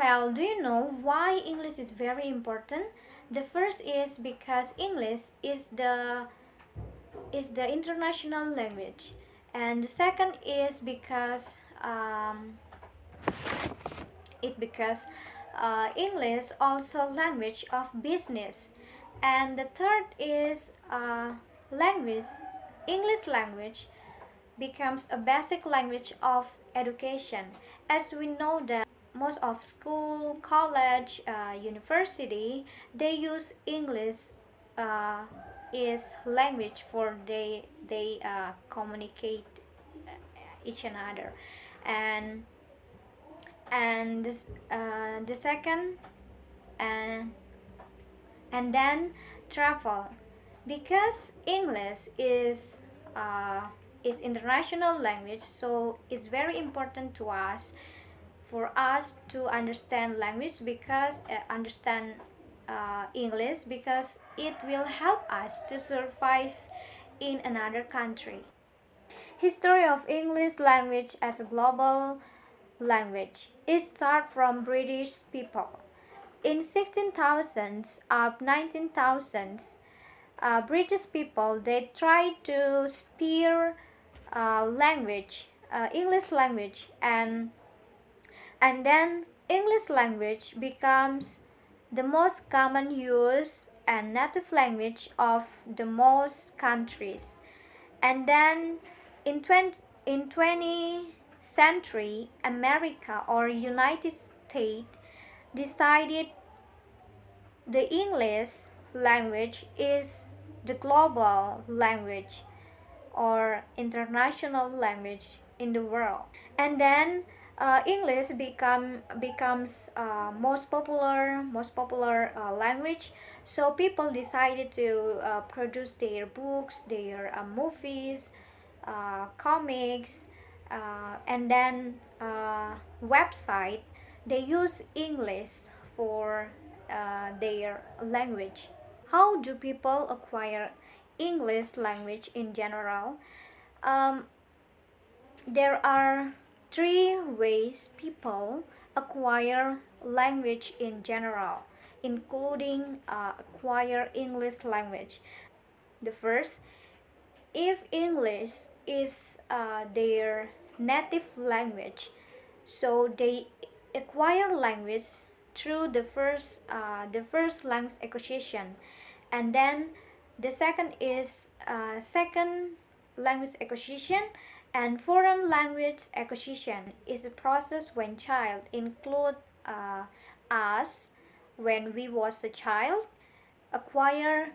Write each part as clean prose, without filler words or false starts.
Well, do you know why English is very important? The first is because English is the international language, and the second is because English also language of business, and the third is language. English language becomes a basic language of education, as we know that most of school, college, university, they use English uh, is language for they communicate each another, and the second, and and then travel, because English is international language, so it's very important to us for us to understand language, because understand English, because it will help us to survive in another country. History of English language as a global language. It starts from British people. In 16,000s up 19,000s, British people they tried to spear language, English language, and then English language becomes the most common use and native language of the most countries. And then in 20th century, America or United States decided the English language is the global language or international language in the world. And then English becomes most popular language. So people decided to produce their books, their movies, comics, and then website. They use English for their language. How do people acquire English language in general? Um, there are three ways people acquire language in general, including acquire English language. The first, if English is their native language, so they acquire language through the first language acquisition, and then the second is second language acquisition, and foreign language acquisition is a process when child include us when we was a child acquire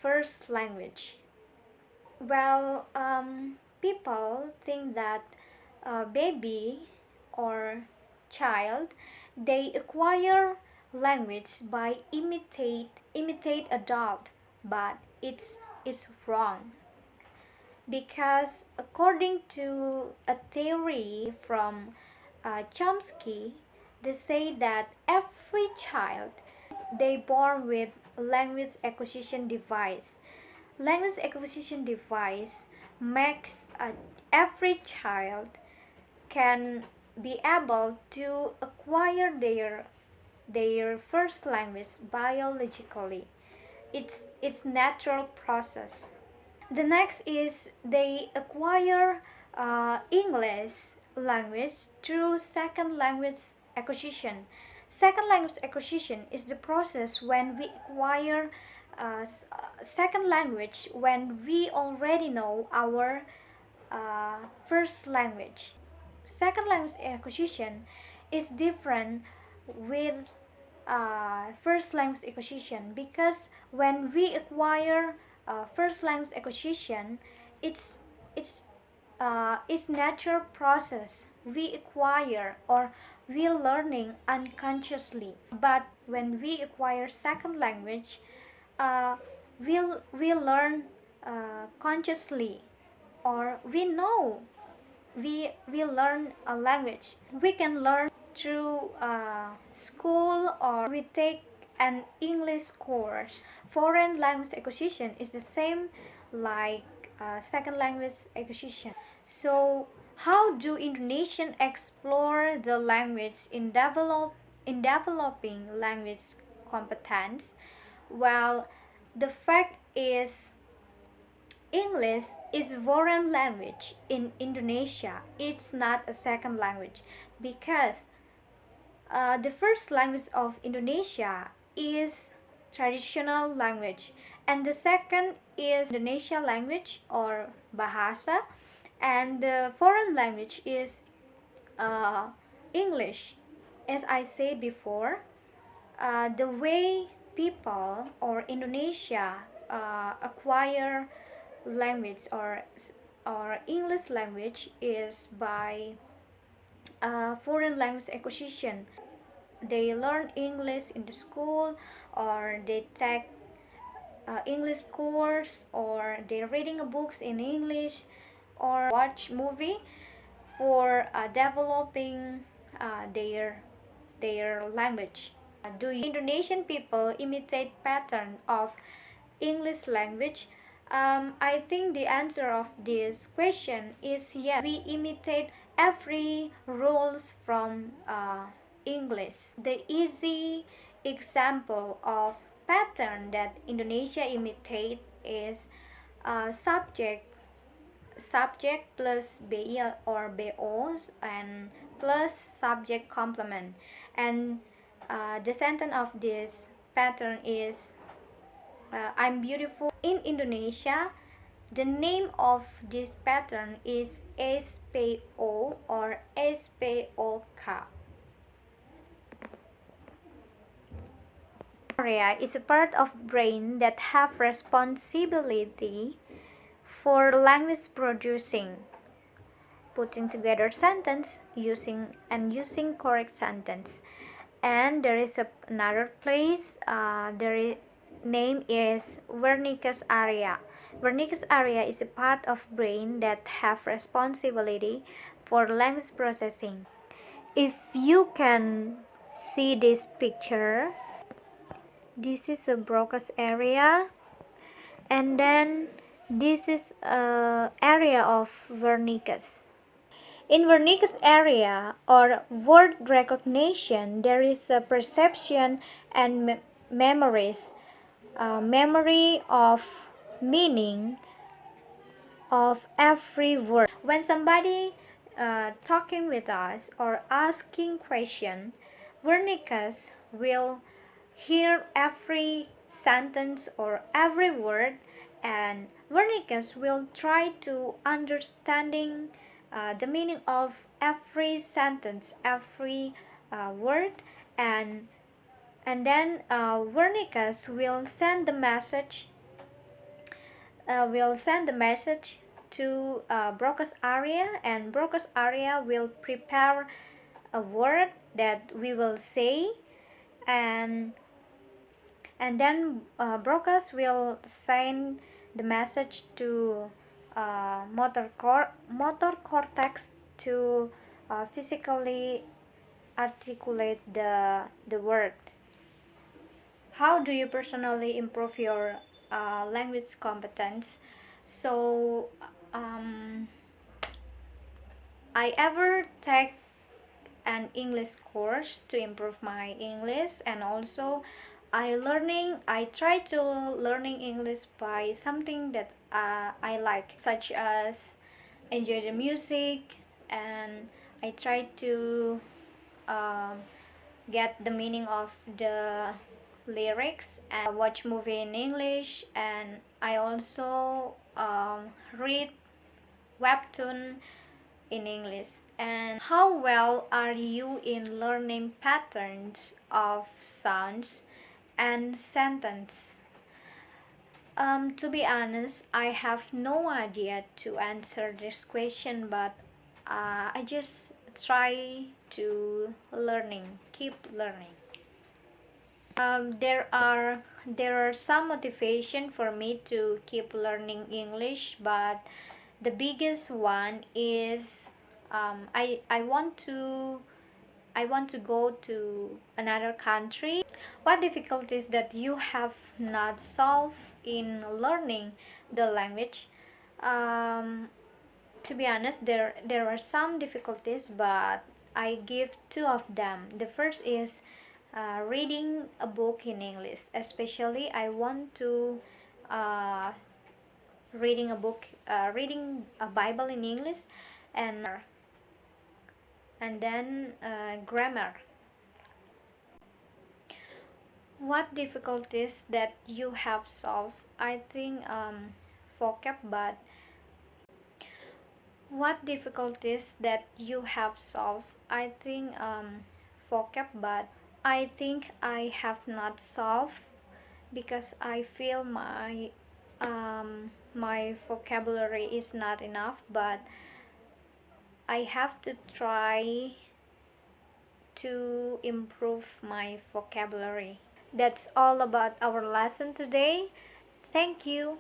first language. Well, people think that baby or child they acquire language by imitate adult, but it's wrong, because according to a theory from Chomsky, they say that every child they born with language acquisition device. Language acquisition device makes every child can be able to acquire their first language biologically. It's natural process. The next is they acquire English language through second language acquisition. Second language acquisition is the process when we acquire second language when we already know our first language. Second language acquisition is different with first language acquisition, because when we acquire first language acquisition, it's it's it's natural process. We acquire or we learning unconsciously. But when we acquire second language, uh, we learn consciously, or we know we learn a language. We can learn through school, or we take an English course. Foreign language acquisition is the same like second language acquisition. So how do Indonesian explore the language in in developing language competence? Well, the fact is English is foreign language in Indonesia. It's not a second language because the first language of Indonesia is traditional language, and the second is Indonesia language or bahasa, and the foreign language is English. As I said before, the way people or Indonesia acquire language or English language is by foreign language acquisition. They learn English in the school, or they take English course, or they're reading books in English, or watch movie for developing their language. Do Indonesian people imitate pattern of English language? I think the answer of this question is yes. We imitate every rules from English. The easy example of pattern that Indonesia imitate is subject plus be or bos and plus subject complement, and the sentence of this pattern is I'm beautiful. In Indonesia, the name of this pattern is SPO or SPOK. Area is a part of brain that have responsibility for language producing, putting together sentence, using correct sentence. And there is another place. Name is Wernicke's area. Wernicke's area is a part of brain that have responsibility for language processing. If you can see this picture, this is a Broca's area, and then this is a area of Wernicke's. In Wernicke's area or word recognition, there is a perception and memories. Memory of meaning of every word. When somebody talking with us or asking question, Wernicke's will hear every sentence or every word, and Wernicke's will try to understanding the meaning of every sentence, every word, and then Wernicke's will send the message. Will send the message to Broca's area, and Broca's area will prepare a word that we will say, and then Broca's will send the message to motor cortex to physically articulate the word. How do you personally improve your language competence? So I ever take an English course to improve my English, and also I try to learning English by something that I like, such as enjoy the music, and I try to get the meaning of the lyrics, and watch movie in English, and I also read webtoon in English. And how well are you in learning patterns of sounds and sentence? To be honest, I have no idea to answer this question, but I just try to keep learning. There are some motivation for me to keep learning English, but the biggest one is I want to go to another country. What difficulties that you have not solved in learning the language? To be honest, there are some difficulties, but I give two of them. The first is reading a book in English. Especially, I want to uh, reading a Bible in English, and then grammar. What difficulties that you have solved? I think vocab, but what difficulties that you have solved? I think vocab, but I think I have not solved because I feel my vocabulary is not enough, but I have to try to improve my vocabulary. That's all about our lesson today. Thank you.